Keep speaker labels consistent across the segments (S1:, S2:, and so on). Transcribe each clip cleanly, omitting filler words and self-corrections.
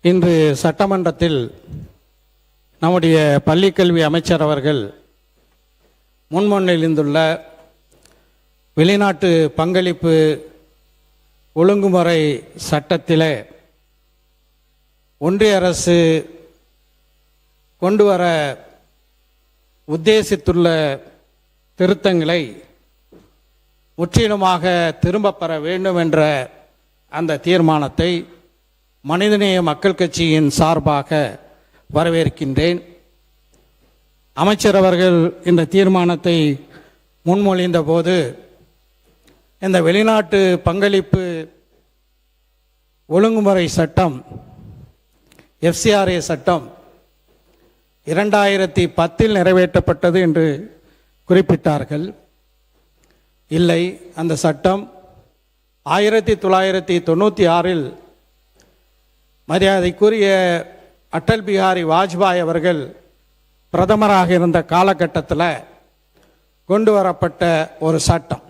S1: இன்று சட்டமன்றத்தில் நம்முடைய பள்ளிக்கல்வி அமைச்சர் அவர்கள் முன்மொழிந்துள்ள வெளிநாட்டு பங்களிப்பு ஒழுங்குமுறை சட்டத்திலே ஒன்றிய அரசு கொண்டு வர உத்தேசித்துள்ள திருத்தங்களை முற்றிலுமாக திரும்ப பெற வேண்டும் என்ற அந்த தீர்மானத்தை மனிதநேய மக்கள் கட்சியின் சார்பாக வரவேற்கின்றேன். அமைச்சர் அவர்கள் இந்த தீர்மானத்தை முன்மொழிந்த போது இந்த வெளிநாட்டு பங்களிப்பு ஒழுங்குமுறை சட்டம் FCRA சட்டம் 2010 நிறைவேற்றப்பட்டது என்று குறிப்பிட்டார்கள். இல்லை, அந்த சட்டம் 1996 மரியாதைக்குரிய அடல் பிஹாரி வாஜ்பாய் அவர்கள் பிரதமராக இருந்த காலகட்டத்தில் கொண்டு வரப்பட்ட ஒரு சட்டம்.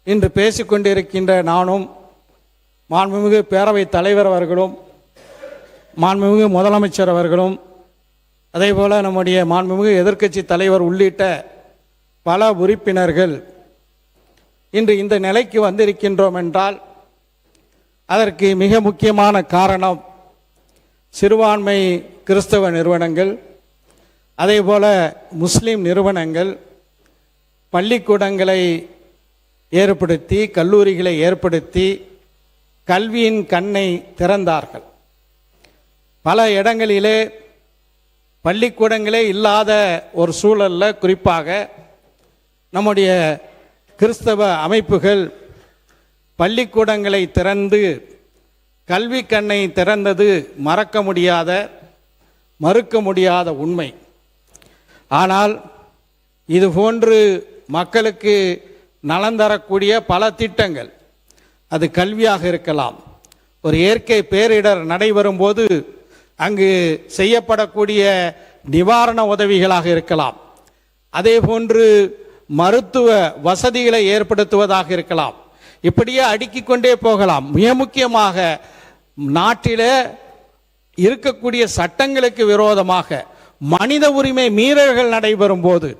S1: இன்று பேசிக்கொண்டிருக்கின்ற நானும் மாண்புமிகு பேரவைத் தலைவர் அவர்களும் மாண்புமிகு முதலமைச்சர் அவர்களும் அதேபோல நம்முடைய மாண்புமிகு எதிர்க்கட்சி தலைவர் உள்ளிட்ட பல உறுப்பினர்கள் இன்று இந்த நிலைக்கு வந்திருக்கின்றோம் என்றால் அதற்கு மிக முக்கியமான காரணம் சிறுபான்மை கிறிஸ்தவ நிறுவனங்கள், அதேபோல முஸ்லீம் நிறுவனங்கள் பள்ளிக்கூடங்களை ஏற்படுத்தி கல்லூரிகளை ஏற்படுத்தி கல்வியின் கண்ணை திறந்தார்கள். பல இடங்களிலே பள்ளிக்கூடங்களே இல்லாத ஒரு சூழலில் குறிப்பாக நம்முடைய கிறிஸ்தவ அமைப்புகள் பள்ளிக்கூடங்களை திறந்து கல்வி கண்ணை திறந்தது மறுக்க முடியாத உண்மை. ஆனால் இதுபோன்று மக்களுக்கு நலன் தரக்கூடிய பல திட்டங்கள், அது கல்வியாக இருக்கலாம், ஒரு இயற்கை பேரிடர் நடைபெறும் போது அங்கு செய்யப்படக்கூடிய நிவாரண உதவிகளாக இருக்கலாம், அதே போன்று மருத்துவ வசதிகளை ஏற்படுத்துவதாக இருக்கலாம், இப்படியே அடுக்கிக் கொண்டே போகலாம். மிக முக்கியமாக நாட்டில் இருக்கக்கூடிய சட்டங்களுக்கு விரோதமாக மனித உரிமை மீறல்கள் நடைபெறும் போது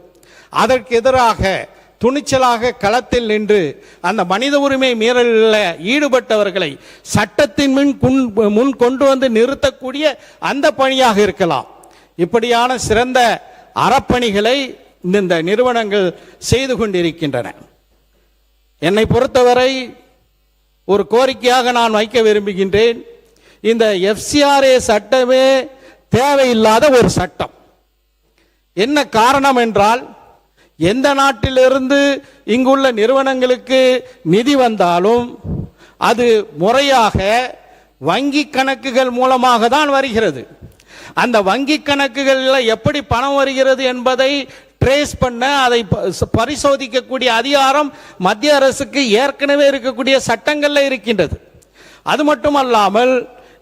S1: அதற்கு எதிராக துணிச்சலாக களத்தில் நின்று அந்த மனித உரிமை மீறலில் ஈடுபட்டவர்களை சட்டத்தின் முன் கொண்டு வந்து நிறுத்தக்கூடிய அந்த பணியாக இருக்கலாம். இப்படியான சிறந்த அறப்பணிகளை இந்த நிறுவனங்கள் செய்து கொண்டிருக்கின்றன. என்னை பொறுத்தவரை ஒரு கோரிக்கையாக நான் வைக்க விரும்புகின்றேன். இந்த FCRA சட்டமே தேவையில்லாத ஒரு சட்டம். என்ன காரணம் என்றால், எந்த நாட்டிலிருந்து இங்குள்ள நிறுவனங்களுக்கு நிதி வந்தாலும் அது முறையாக வங்கி கணக்குகள் மூலமாக தான் வருகிறது. அந்த வங்கி கணக்குகளில் எப்படி பணம் வருகிறது என்பதை ட்ரேஸ் பண்ண, அதை பரிசோதிக்கக்கூடிய அதிகாரம் மத்திய அரசுக்கு ஏற்கனவே இருக்கக்கூடிய சட்டங்களில் இருக்கின்றது. அது மட்டுமல்லாமல்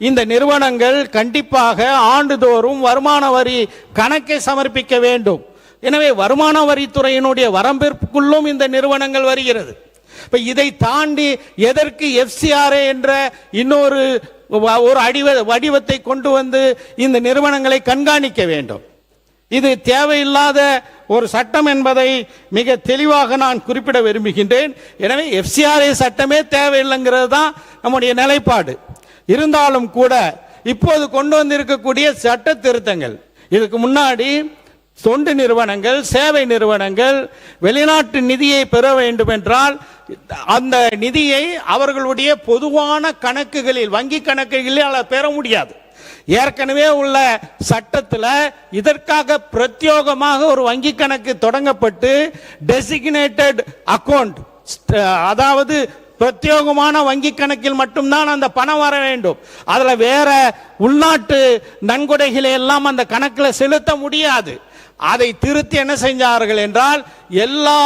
S1: இந்த நிறுவனங்கள் கண்டிப்பாக ஆண்டுதோறும் வருமான வரி கணக்கை சமர்ப்பிக்க வேண்டும். எனவே வருமான வரித்துறையினுடைய வரம்பிற்குள்ளும் இந்த நிறுவனங்கள் வருகிறது. இப்போ இதை தாண்டி எதற்கு FCRA என்ற இன்னொரு வடிவத்தை கொண்டு வந்து இந்த நிறுவனங்களை கண்காணிக்க வேண்டும்? இது தேவையில்லாத ஒரு சட்டம் என்பதை மிக தெளிவாக நான் குறிப்பிட விரும்புகின்றேன். எனவே FCRA சட்டமே தேவையில்லைங்கிறது தான் நம்முடைய நிலைப்பாடு. இருந்தாலும் கூட இப்போது கொண்டு வந்திருக்கக்கூடிய சட்ட திருத்தங்கள், இதுக்கு முன்னாடி தொண்டு நிறுவனங்கள், சேவை நிறுவனங்கள் வெளிநாட்டு நிதியை பெற வேண்டும் என்றால் அந்த நிதியை அவர்களுடைய பொதுவான கணக்குகளில், வங்கி கணக்குகளில் பெற முடியாது. ஏற்கனவே உள்ள சட்டத்தில் இதற்காக பிரத்யேகமாக ஒரு வங்கி கணக்கு தொடங்கப்பட்டு டெசிக்னேட்டட் அக்கவுண்ட், அதாவது பிரத்யேகமான வங்கி கணக்கில் மட்டும்தான் அந்த பணம் வர வேண்டும். அதில் வேற உள்நாட்டு நன்கொடைகளை எல்லாம் அந்த கணக்கில் செலுத்த முடியாது. அதை திருத்தி என்ன செஞ்சார்கள் என்றால், எல்லா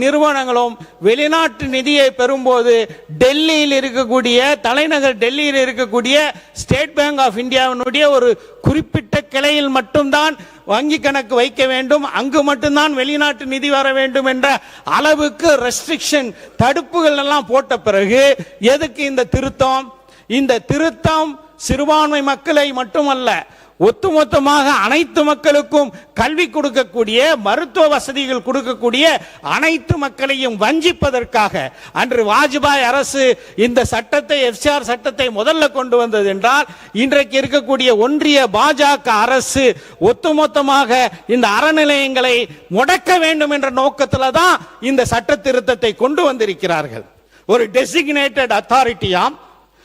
S1: நிறுவனங்களும் வெளிநாட்டு நிதியை பெறும்போது டெல்லியில் இருக்கக்கூடிய, தலைநகர் டெல்லியில் இருக்கக்கூடிய ஸ்டேட் பேங்க் ஆஃப் இந்தியாவினுடைய ஒரு குறிப்பிட்ட கிளையில் மட்டும்தான் வங்கி கணக்கு வைக்க வேண்டும், அங்கு மட்டும்தான் வெளிநாட்டு நிதி வர வேண்டும் என்ற அளவுக்கு ரெஸ்ட்ரிக்ஷன், தடுப்புகள் எல்லாம் போட்ட பிறகு எதுக்கு இந்த திருத்தம்? இந்த திருத்தம் சிறுபான்மை மக்களை மட்டுமல்ல, ஒட்டுமொத்தமாக அனைத்து மக்களுக்கும் கல்வி கொடுக்கக்கூடிய, மருத்துவ வசதிகள் கொடுக்கக்கூடிய அனைத்து மக்களையும் வஞ்சிப்பதற்காக அன்று வாஜ்பாய் அரசு இந்த சட்டத்தை, எஃப்சிஆர் சட்டத்தை முதல்ல கொண்டு வந்தது என்றால், இன்றைக்கு இருக்கக்கூடிய ஒன்றிய பாஜக அரசு ஒட்டுமொத்தமாக இந்த அறநிலையங்களை முடக்க வேண்டும் என்ற நோக்கத்தில் தான் இந்த சட்ட திருத்தத்தை கொண்டு வந்திருக்கிறார்கள். ஒரு டெசிக்னேட்டட் அத்தாரிட்டியாம்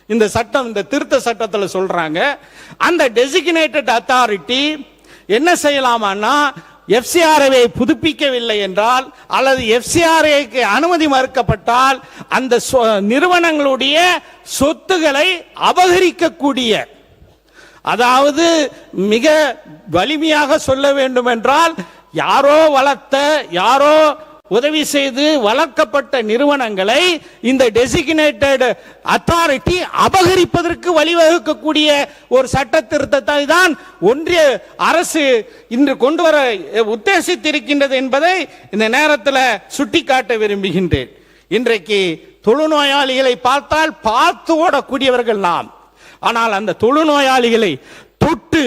S1: இந்த சட்டம், இந்த திருத்த சட்டத்தில் சொல்றாங்க. அந்த டெசிக்னேட்டட் அத்தாரிட்டி என்ன செய்யலாமான்னா, எஃப்சிஆர்ஐ புதுப்பிக்கவில்லை என்றால் அல்லது எஃப்சிஆர்ஐக்கு அனுமதி மறுக்கப்பட்டால் அந்த நிறுவனங்களுடைய சொத்துக்களை அபகரிக்கக்கூடிய, அதாவது மிக வலிமையாக சொல்ல வேண்டும் என்றால், யாரோ வளர்த்த, யாரோ உதவி செய்து வளர்க்கப்பட்ட நிறுவனங்களை இந்த டெசிக்னேட்டட் அத்தாரிட்டி அபகரிப்பதற்கு வழிவகுக்கக்கூடிய ஒரு சட்ட திருத்தத்தை தான் ஒன்றிய அரசு இன்று கொண்டு வர உத்தேசித்திருக்கின்றது என்பதை இந்த நேரத்தில் சுட்டிக்காட்ட விரும்புகின்றேன். இன்றைக்கு தொழுநோயாளிகளை பார்த்தால் பார்த்து ஓடக்கூடியவர்கள் நாம். ஆனால் அந்த தொழுநோயாளிகளை தொட்டு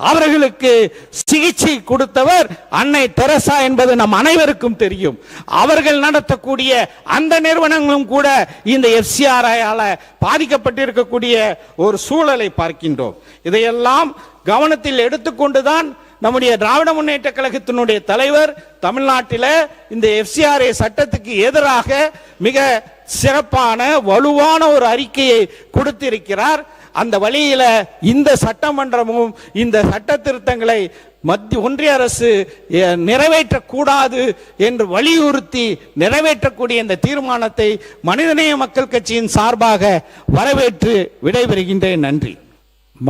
S1: அவர்களுக்கு சிகிச்சை கொடுத்தவர் அன்னை தெரசா என்பது நம் அனைவருக்கும் தெரியும். அவர்கள் நடத்தக்கூடிய அந்த நிறுவனங்களும் கூட இந்த எஃப்சிஆர்ஐயால பாதிக்கப்பட்டிருக்கக்கூடிய ஒரு சூழலை பார்க்கின்றோம். இதையெல்லாம் கவனத்தில் எடுத்துக்கொண்டுதான் நம்முடைய திராவிட முன்னேற்ற கழகத்தினுடைய தலைவர் தமிழ்நாட்டில் இந்த எஃப்சிஆர்ஐ சட்டத்துக்கு எதிராக மிக சிறப்பான வலுவான ஒரு அறிக்கையை கொடுத்திருக்கிறார். அந்த வழியில இந்த சட்டமன்றமும் இந்த சட்ட திருத்தங்களை மத்திய ஒன்றிய அரசு நிறைவேற்றக்கூடாது என்று வலியுறுத்தி நிறைவேற்றக்கூடிய இந்த தீர்மானத்தை மனிதநேய மக்கள் கட்சியின் சார்பாக வரவேற்று விடைபெறுகின்றேன். நன்றி.